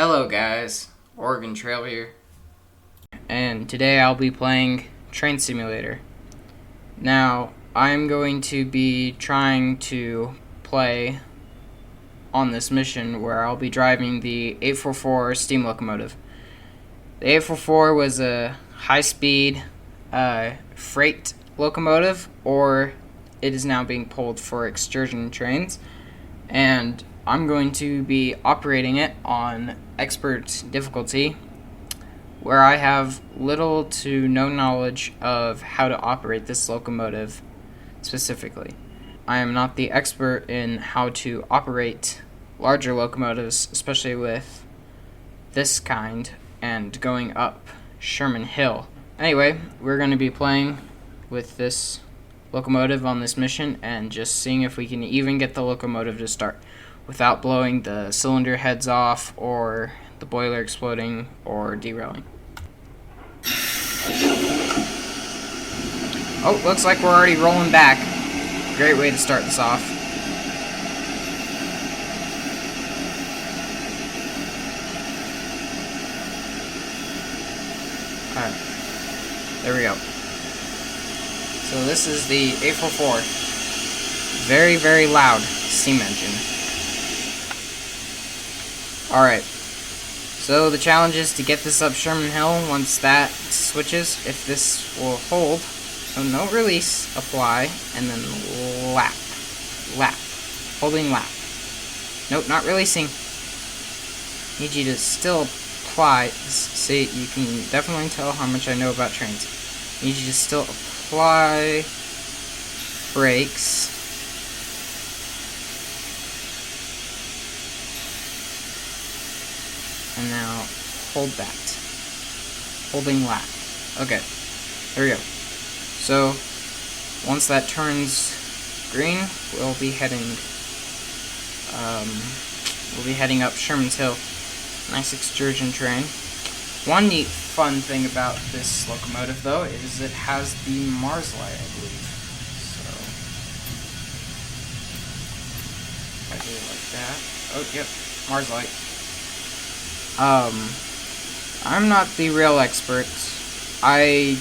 Hello guys, Oregon Trail here, and today I'll be playing Train Simulator. Now, I'm going to be trying to play on this mission where I'll be driving the 844 steam locomotive. The 844 was a high-speed freight locomotive, or it is now being pulled for excursion trains, and I'm going to be operating it on expert difficulty, where I have little to no knowledge of how to operate this locomotive specifically. I am not the expert in how to operate larger locomotives, especially with this kind and going up Sherman Hill. Anyway, we're going to be playing with this locomotive on this mission and just seeing if we can even get the locomotive to start without blowing the cylinder heads off or the boiler exploding or derailing. Oh, looks like we're already rolling back. Great way to start this off. Alright, there we go. So this is the 844. Very, very loud steam engine. Alright, so the challenge is to get this up Sherman Hill once that switches, if this will hold. So no release, apply, and then lap. Lap. Holding lap. Nope, not releasing. Need you to still apply. See, you can definitely tell how much I know about trains. Need you to still apply brakes. And now hold that. Holding lap. Okay. There we go. So once that turns green, we'll be heading up Sherman's Hill. Nice excursion train. One neat fun thing about this locomotive though is it has the Mars light, I believe. So if I do it like that. Oh yep, Mars light. I'm not the real expert. I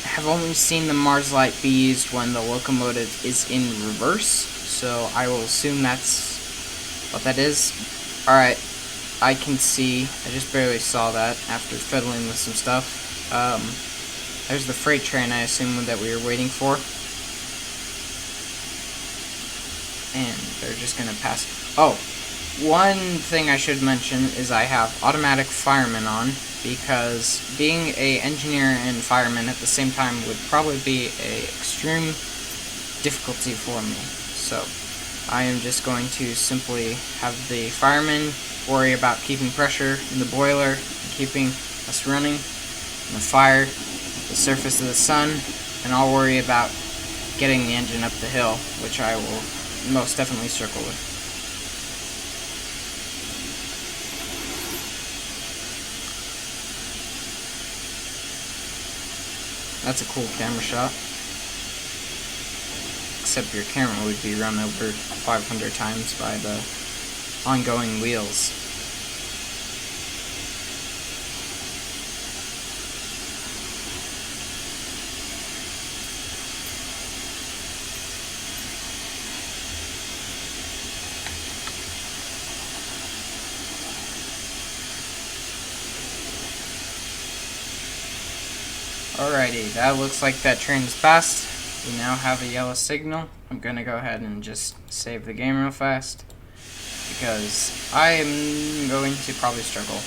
have only seen the Mars light be used when the locomotive is in reverse, so I will assume that's what that is. Alright, I can see. I just barely saw that after fiddling with some stuff. There's the freight train, I assume, that we were waiting for. And they're just gonna pass. Oh! One thing I should mention is I have automatic fireman on, because being an engineer and fireman at the same time would probably be an extreme difficulty for me. So I am just going to simply have the fireman worry about keeping pressure in the boiler, and keeping us running, and the fire, the surface of the sun, and I'll worry about getting the engine up the hill, which I will most definitely struggle with. That's a cool camera shot. Except your camera would be run over 500 times by the ongoing wheels. Alrighty, that looks like that train's passed. We now have a yellow signal. I'm gonna go ahead and just save the game real fast, because I am going to probably struggle.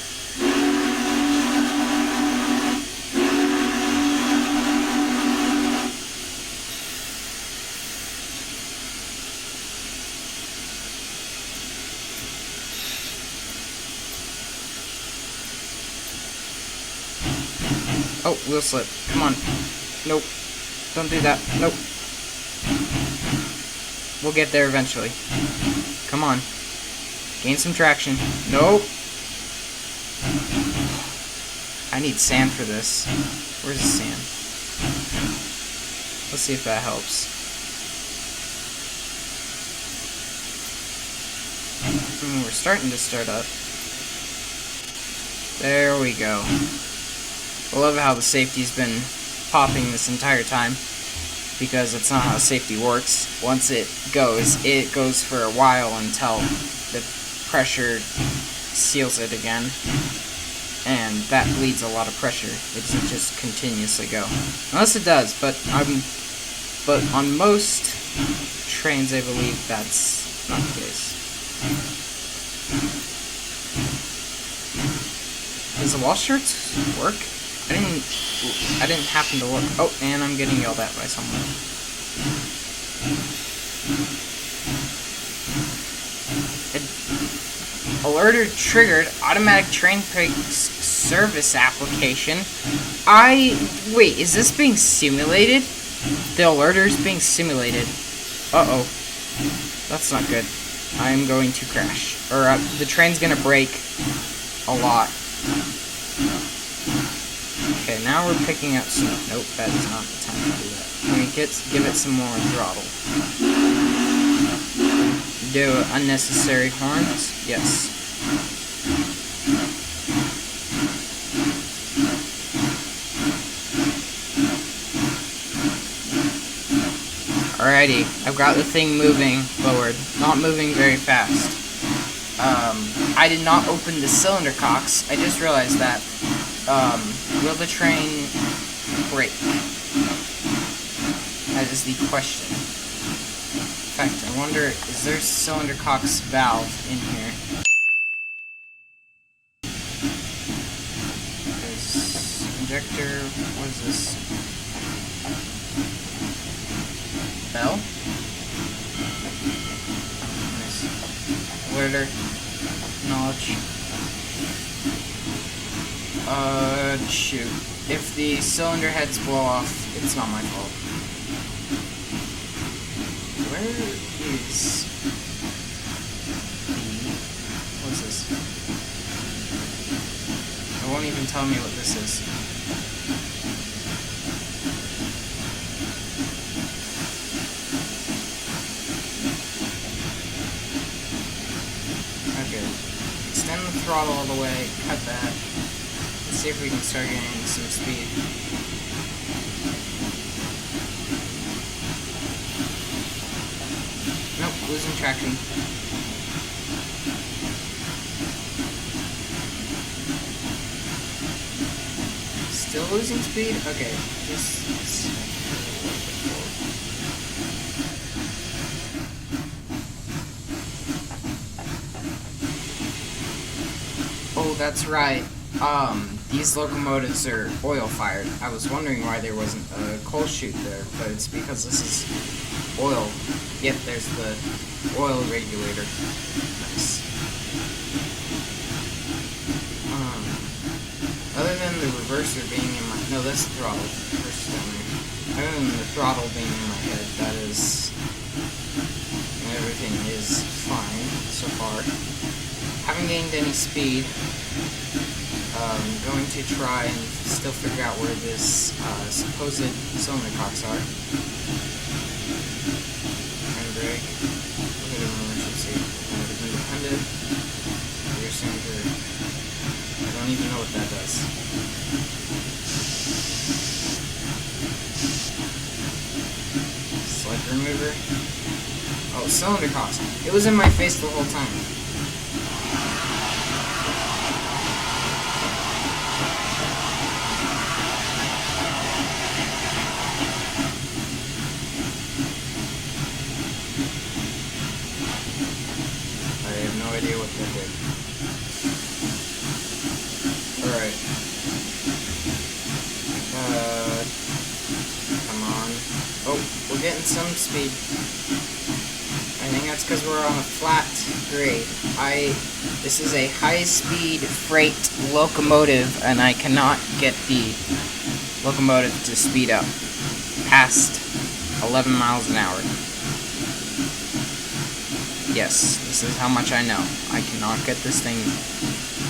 Oh, wheel slip. Come on. Nope. Don't do that. Nope. We'll get there eventually. Come on. Gain some traction. Nope. I need sand for this. Where's the sand? Let's see if that helps. We're starting to start up. There we go. I love how the safety's been popping this entire time, because that's not how safety works. Once it goes for a while until the pressure seals it again, and that bleeds a lot of pressure. It doesn't just continuously go, unless it does. But on most trains, I believe that's not the case. Does the wall shirts work? I didn't happen to look. Oh, and I'm getting yelled at by someone. Alerter triggered. Automatic train brake service application. Wait, is this being simulated? The alerter's being simulated. Uh-oh. That's not good. I'm going to crash. Or, the train's gonna brake a lot. Okay, now we're picking up some... Nope, that is not the time to do that. Can we give it some more throttle? Do unnecessary horns? Yes. Alrighty, I've got the thing moving forward. Not moving very fast. I did not open the cylinder cocks. I just realized that. Will the train brake? That is the question. In fact, I wonder, is there a cylinder cocks valve in here? There's injector, what is this? Bell? Nice. Alerter. Knowledge. Shoot. If the cylinder heads blow off, it's not my fault. Where is... What's this? It won't even tell me what this is. Okay. Extend the throttle all the way, cut that. Let's see if we can start getting some speed. Nope, losing traction. Still losing speed? Okay, just... Oh, that's right. These locomotives are oil-fired. I was wondering why there wasn't a coal chute there, but it's because this is oil. Yep, there's the oil regulator. Nice. Other than the reverser being in my... No, that's the throttle. Reverser's down there. Other than the throttle being in my head, that is... everything is fine so far. Haven't gained any speed. Going to try and still figure out where this supposed cylinder cocks are. And brake. Look at an emergency. Independent. Rear cylinder. I don't even know what that does. Sled remover. Oh, cylinder cocks. It was in my face the whole time. No idea what that did. Alright. Come on. Oh, we're getting some speed. I think that's because we're on a flat grade. This is a high-speed freight locomotive, and I cannot get the locomotive to speed up past 11 miles an hour. Yes, this is how much I know. I cannot get this thing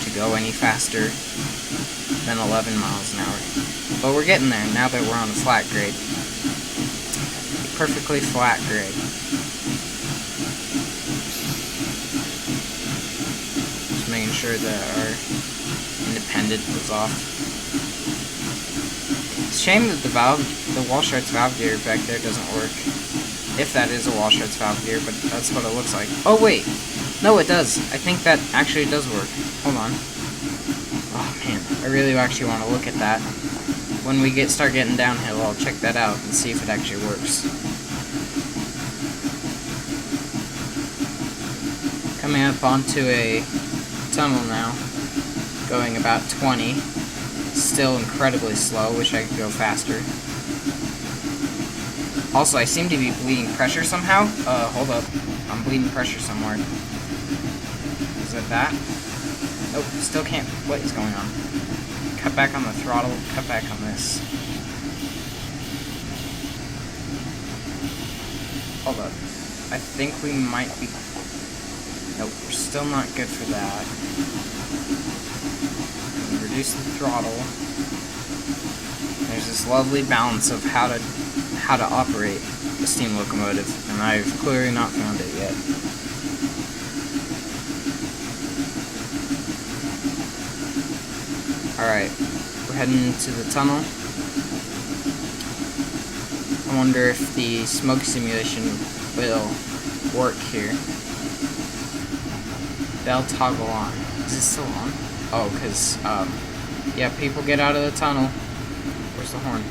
to go any faster than 11 miles an hour. But we're getting there now that we're on a flat grade. A perfectly flat grade. Just making sure that our independent it was off. It's a shame that the Walshart's valve gear back there doesn't work. If that is a Walshart's valve gear, but that's what it looks like. Oh wait! No, it does! I think that actually does work. Hold on. Oh man, I really actually want to look at that. When we start getting downhill, I'll check that out and see if it actually works. Coming up onto a tunnel now, going about 20. Still incredibly slow, wish I could go faster. Also, I seem to be bleeding pressure somehow. Hold up. I'm bleeding pressure somewhere. Is it that? Nope, still can't. What is going on? Cut back on the throttle, cut back on this. Hold up. I think we might be... Nope, we're still not good for that. Reduce the throttle. There's this lovely balance of how to operate a steam locomotive, and I've clearly not found it yet. Alright, we're heading into the tunnel. I wonder if the smoke simulation will work here. Bell toggle on. Is it still on? Oh, because, yeah, people get out of the tunnel. Where's the horn?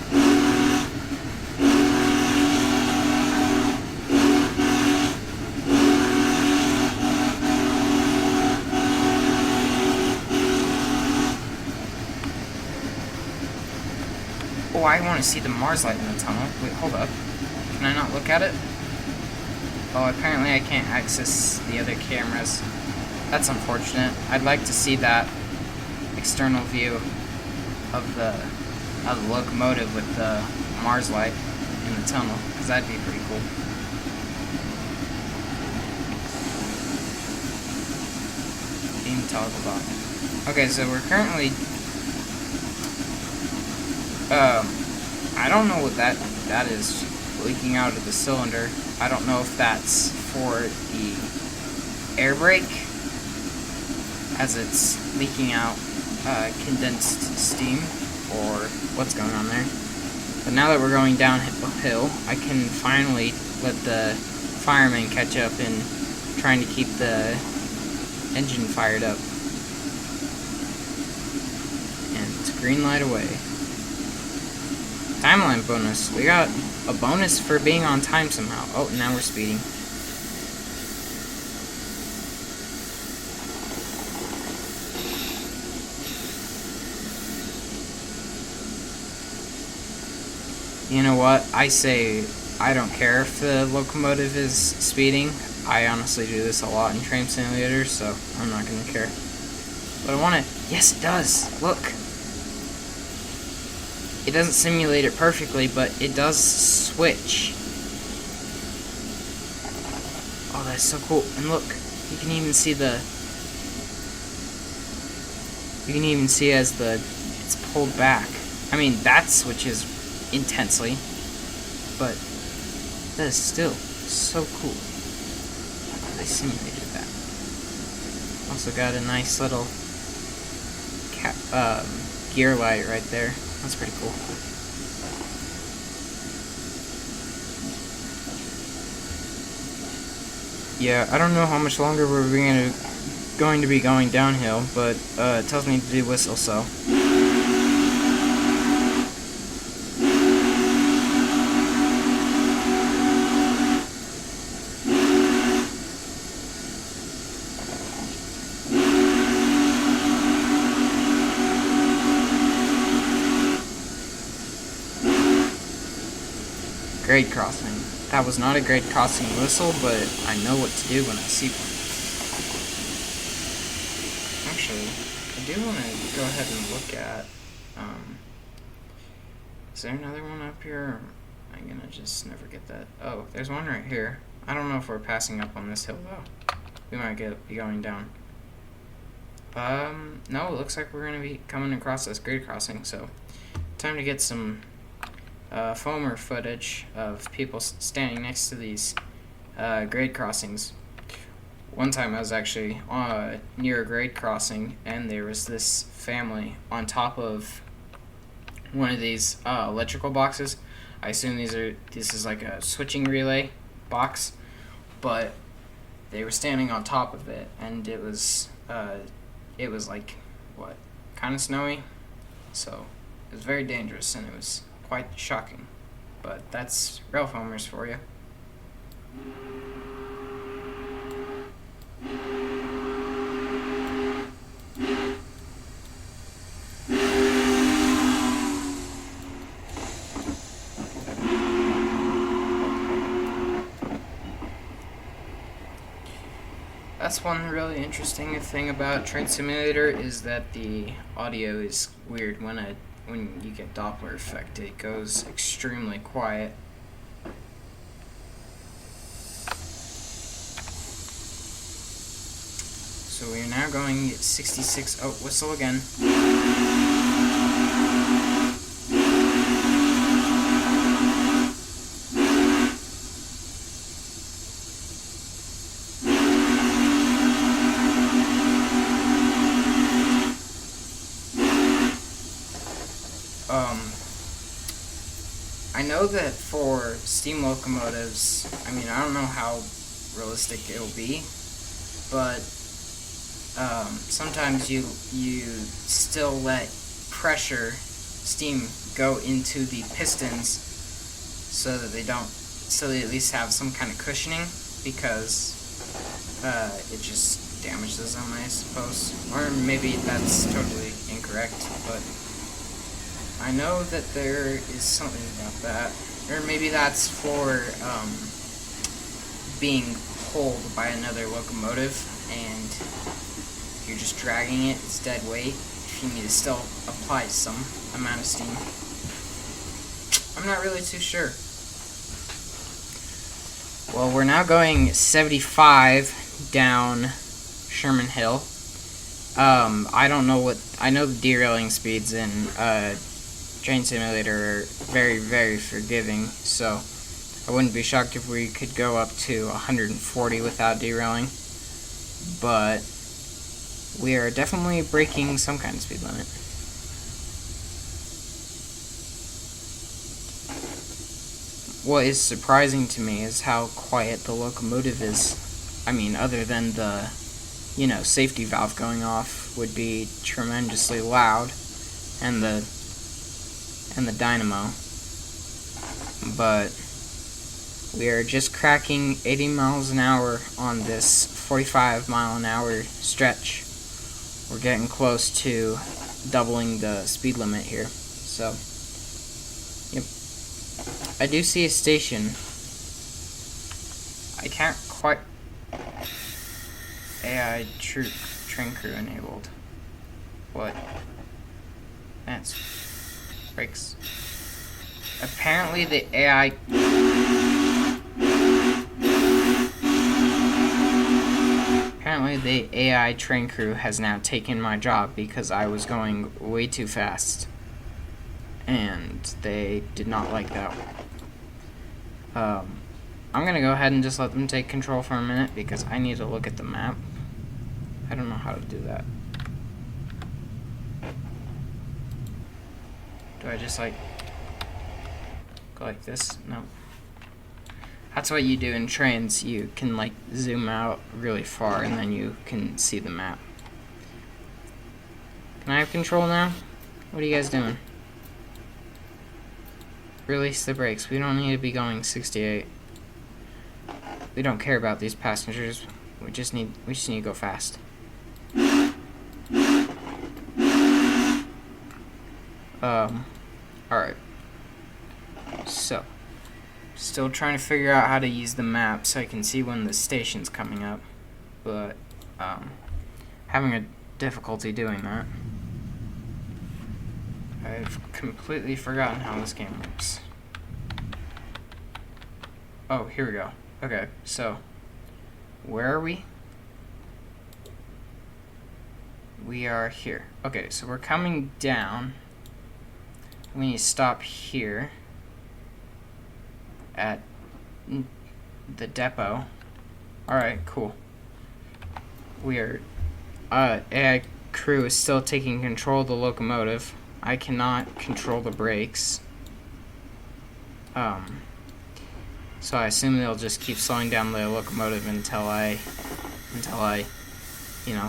Oh, I want to see the Mars light in the tunnel. Wait, hold up. Can I not look at it? Oh, apparently I can't access the other cameras. That's unfortunate. I'd like to see that external view of the locomotive with the Mars light in the tunnel, because that'd be pretty cool. Beam toggled off. Okay, so we're currently... I don't know what that is leaking out of the cylinder. I don't know if that's for the air brake, as it's leaking out condensed steam, or what's going on there. But now that we're going downhill, I can finally let the firemen catch up in trying to keep the engine fired up. And it's green light away. Timeline bonus. We got a bonus for being on time somehow. Oh, now we're speeding. You know what? I say I don't care if the locomotive is speeding. I honestly do this a lot in train simulators, so I'm not going to care. But I want to... Yes, it does! Look! It doesn't simulate it perfectly, but it does switch. Oh, that's so cool. And look, you can even see the... You can even see as it's pulled back. I mean, that switches intensely, but that is still so cool. They simulated that. Also got a nice little gear light right there. That's pretty cool. Yeah, I don't know how much longer we're going to be going downhill, but it tells me to do whistle, so. Grade crossing. That was not a grade crossing whistle, but I know what to do when I see one. Actually, I do want to go ahead and look at, is there another one up here? I'm gonna just never get that. Oh, there's one right here. I don't know if we're passing up on this hill, though. We might be going down. No, it looks like we're gonna be coming across this grade crossing, so time to get some foamer footage of people standing next to these grade crossings. One time I was actually near a grade crossing, and there was this family on top of one of these electrical boxes. I assume this is like a switching relay box, but they were standing on top of it, and it was like, what, kind of snowy, so it was very dangerous, and it was quite shocking. But that's rail foamers for you. That's one really interesting thing about Train Simulator, is that the audio is weird when you get Doppler effect. It goes extremely quiet. So we are now going 66. Oh, whistle again. I know that for steam locomotives, I mean, I don't know how realistic it'll be, but sometimes you still let steam go into the pistons so that they at least have some kind of cushioning, because it just damages them, I suppose. Or maybe that's totally incorrect, but I know that there is something about that. Or maybe that's for being pulled by another locomotive, and if you're just dragging it, it's dead weight, if you need to still apply some amount of steam. I'm not really too sure. Well, we're now going 75 down Sherman Hill. I know the derailing speeds in Train Simulator are very, very forgiving, so I wouldn't be shocked if we could go up to 140 without derailing, but we are definitely breaking some kind of speed limit. What is surprising to me is how quiet the locomotive is. I mean, other than the, safety valve going off would be tremendously loud, and the dynamo. But we are just cracking 80 miles an hour on this 45 mile an hour stretch. We're getting close to doubling the speed limit here. So, yep. I do see a station. I can't quite... AI train crew enabled. What? That's... brakes. Apparently the AI... Apparently the AI train crew has now taken my job because I was going way too fast. And they did not like that. I'm gonna go ahead and just let them take control for a minute because I need to look at the map. I don't know how to do that. Do I just go like this? No. That's what you do in trains. You can zoom out really far and then you can see the map. Can I have control now? What are you guys doing? Release the brakes. We don't need to be going 68. We don't care about these passengers. We just need to go fast. Alright. So, still trying to figure out how to use the map so I can see when the station's coming up. But, having a difficulty doing that. I've completely forgotten how this game works. Oh, here we go. Okay, so, where are we? We are here. Okay, so we're coming down. We need to stop here at the depot. Alright, cool. AI crew is still taking control of the locomotive. I cannot control the brakes. So I assume they'll just keep slowing down the locomotive until I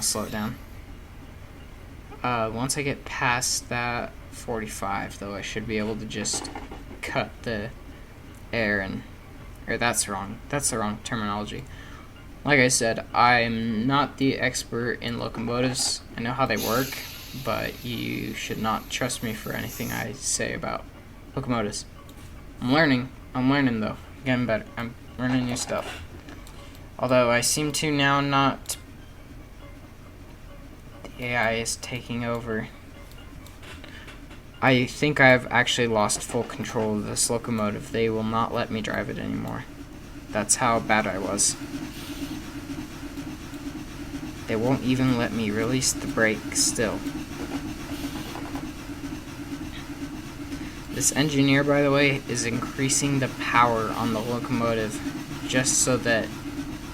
slow it down. Once I get past that 45, though, I should be able to just cut the air or that's wrong. That's the wrong terminology. Like I said, I'm not the expert in locomotives. I know how they work, but you should not trust me for anything I say about locomotives. I'm learning though. Getting better. I'm learning new stuff. Although I seem to now not... The AI is taking over. I think I've actually lost full control of this locomotive. They will not let me drive it anymore. That's how bad I was. They won't even let me release the brake still. This engineer, by the way, is increasing the power on the locomotive just so that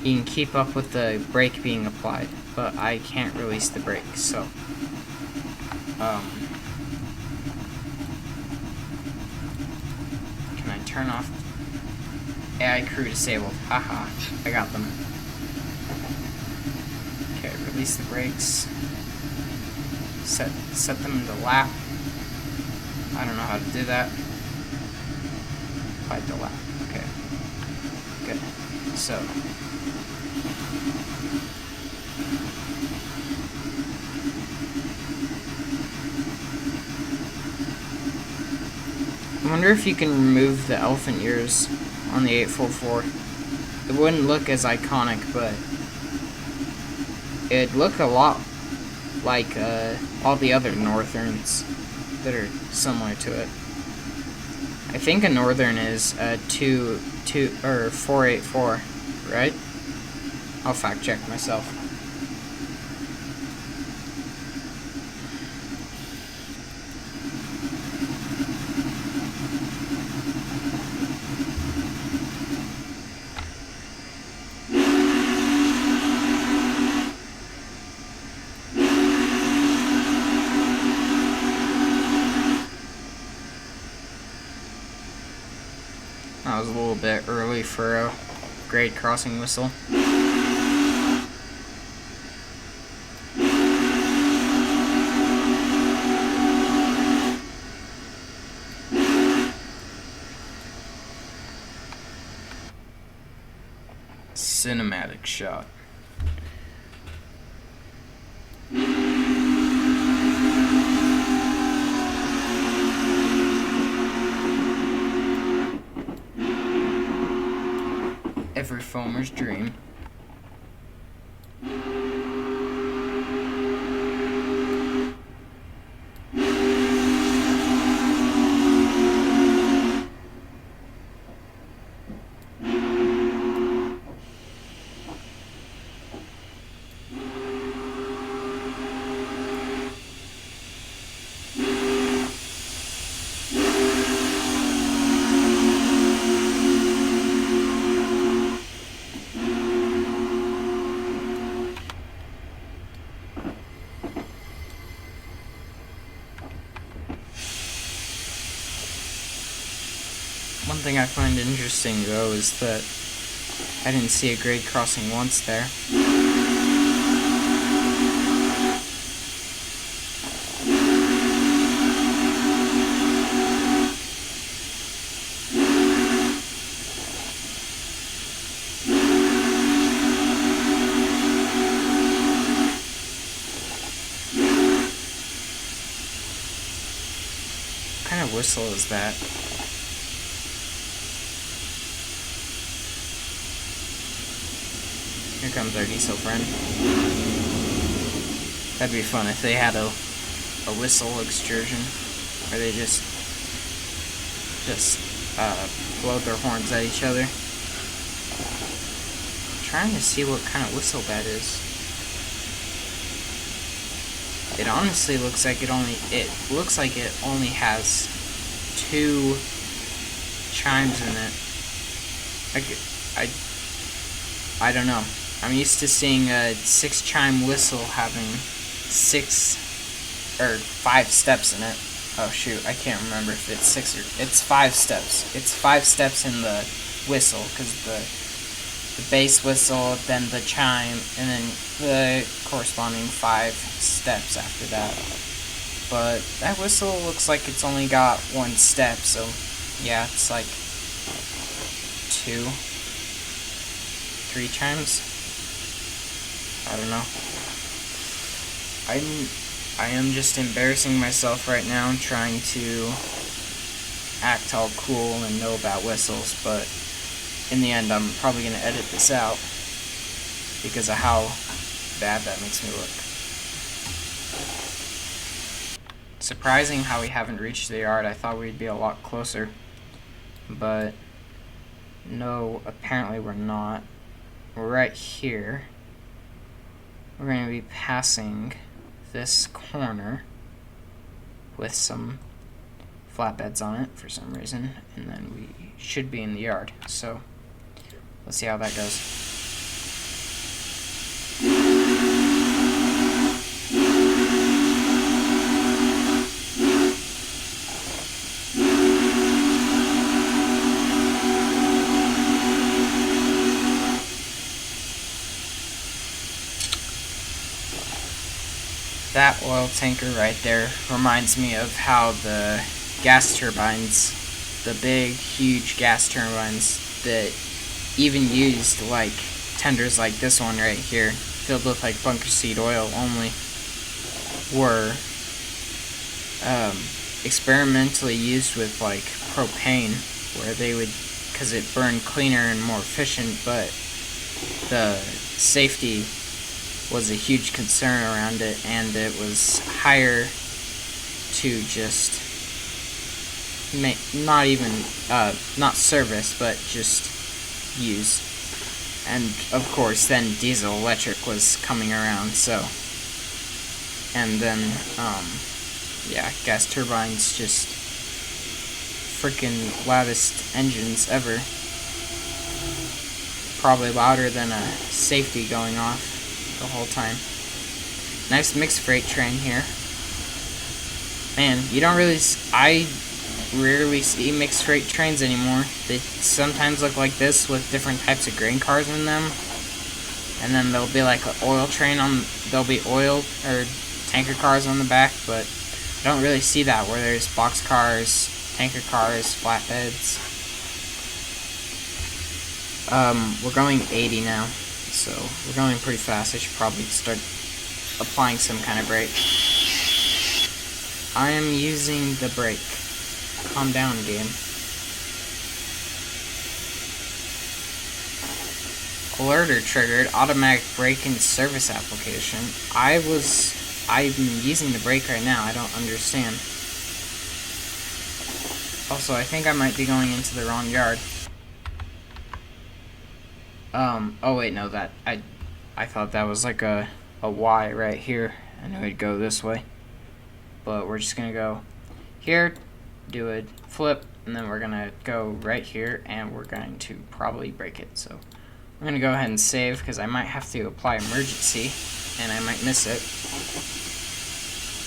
he can keep up with the brake being applied. But I can't release the brake, so... Can I turn off? AI crew disabled. Haha, I got them. Okay, release the brakes. Set them into lap. I don't know how to do that. Applied to lap. Okay. Good. So. I wonder if you can remove the elephant ears on the 844. It wouldn't look as iconic, but it'd look a lot like all the other Northerns that are similar to it. I think a Northern is a 484, right? I'll fact check myself. That was a little bit early for a grade crossing whistle. Cinematic shot. Every foamer's dream. One thing I find interesting, though, is that I didn't see a grade crossing once there. What kind of whistle is that? Here comes our diesel friend. That'd be fun if they had a whistle excursion where they just blow their horns at each other. I'm trying to see what kind of whistle that is. It honestly looks like it only has 2 chimes in it. I don't know. I'm used to seeing a 6-chime whistle having 5 steps in it. Oh shoot, I can't remember if it's 6 or it's 5 steps. It's 5 steps in the whistle, because the bass whistle, then the chime, and then the corresponding 5 steps after that. But that whistle looks like it's only got 1 step, so yeah, it's like 2, 3 chimes. I don't know. I am just embarrassing myself right now, trying to act all cool and know about whistles, but in the end I'm probably going to edit this out because of how bad that makes me look. Surprising how we haven't reached the yard. I thought we'd be a lot closer, but no, apparently we're not. We're right here. We're going to be passing this corner with some flatbeds on it for some reason, and then we should be in the yard. So let's see how that goes. That oil tanker right there reminds me of how the gas turbines, the big, huge gas turbines that even used like tenders like this one right here, filled with like bunker seed oil only, were experimentally used with like propane, where they would, because it burned cleaner and more efficient, but the safety was a huge concern around it, and it was higher to just not even not service, but just use. And of course then diesel electric was coming around, so, and then yeah, gas turbines, just freaking loudest engines ever, probably louder than a safety going off the whole time. Nice mixed freight train here. Man, you don't really, I rarely see mixed freight trains anymore. They sometimes look like this with different types of grain cars in them, and then there'll be like an oil train on, there'll be oil or tanker cars on the back, but I don't really see that where there's box cars, tanker cars, flatbeds. We're going 80 now, so we're going pretty fast. I should probably start applying some kind of brake. I am using the brake. Calm down, game. Alerter triggered automatic brake and service application. I'm using the brake right now. I don't understand. Also, I think I might be going into the wrong yard. Oh wait, no, that, I thought that was like a Y right here, and it would go this way. But we're just gonna go here, do a flip, and then we're gonna go right here, and we're going to probably break it. So I'm gonna go ahead and save, because I might have to apply emergency, and I might miss it.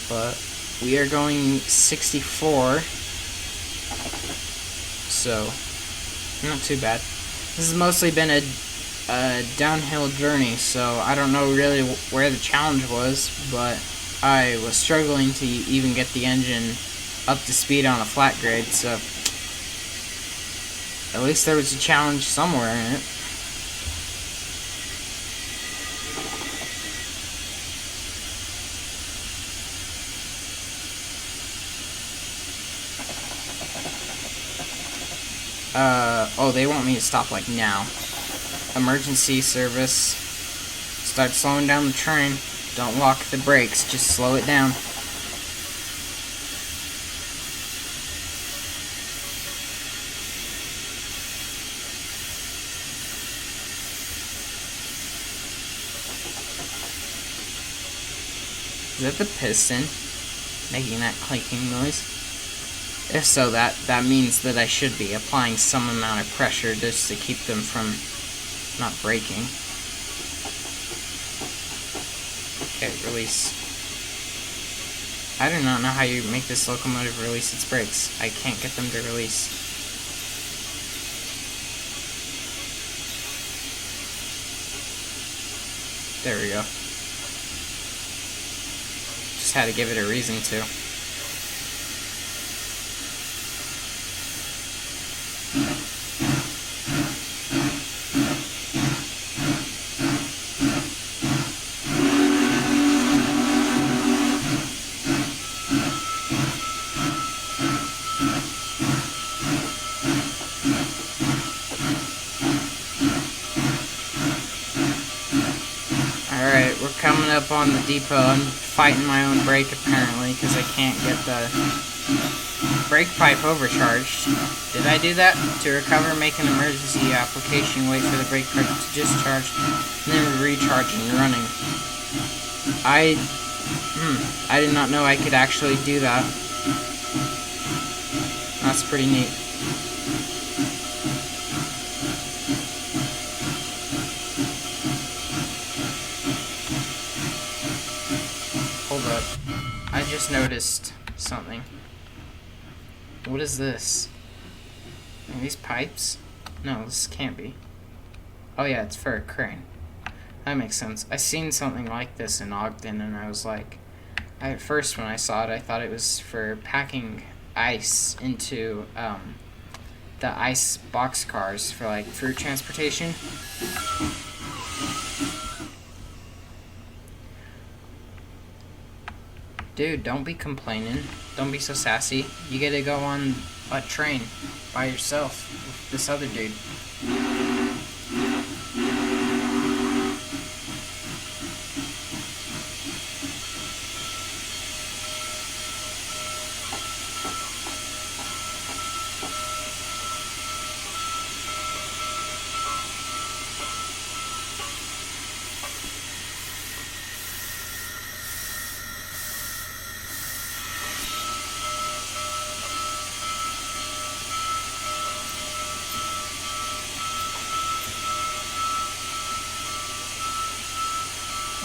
But we are going 64, so not too bad. This has mostly been a downhill journey, so I don't know really where the challenge was, but I was struggling to even get the engine up to speed on a flat grade, so at least there was a challenge somewhere in it. Oh, they want me to stop like now. Emergency service. Start slowing down the train. Don't lock the brakes, just slow it down. Is that the piston making that clinking noise? If so, that means that I should be applying some amount of pressure just to keep them from not breaking. Okay, release. I do not know how you make this locomotive release its brakes. I can't get them to release. There we go. Just had to give it a reason to. Alright, we're coming up on the depot. I'm fighting my own brake apparently because I can't get the brake pipe overcharged. Did I do that? To recover, make an emergency application, wait for the brake pipe to discharge, and then recharge and running. I did not know I could actually do that. That's pretty neat. Hold up. I just noticed something. What is this? Are these pipes? No, this can't be. Oh yeah, it's for a crane. That makes sense. I seen something like this in Ogden and I was like, at first when I saw it I thought it was for packing ice into the ice box cars for like fruit transportation. Dude, don't be complaining. Don't be so sassy. You get to go on a train by yourself with this other dude.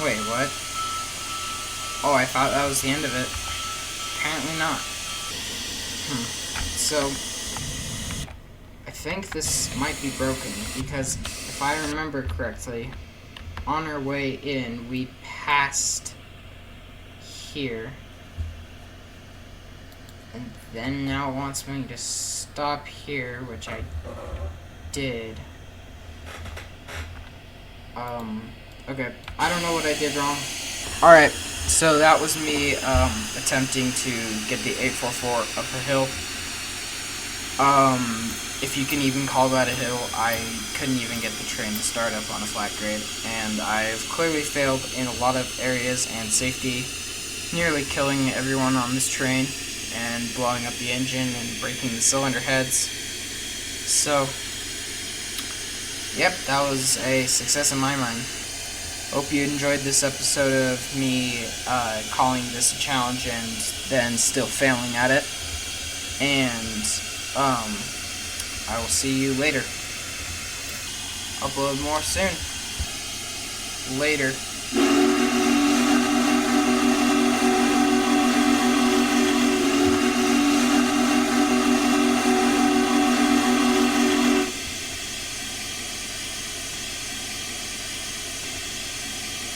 Wait, what? Oh, I thought that was the end of it. Apparently not. So, I think this might be broken, because if I remember correctly, on our way in, we passed here. And then now it wants me to stop here, which I did. Okay, I don't know what I did wrong. Alright, so that was me attempting to get the 844 up a hill. If you can even call that a hill, I couldn't even get the train to start up on a flat grade, and I've clearly failed in a lot of areas and safety, nearly killing everyone on this train and blowing up the engine and breaking the cylinder heads. So, yep, that was a success in my mind. Hope you enjoyed this episode of me calling this a challenge and then still failing at it. And I will see you later. Upload more soon. Later.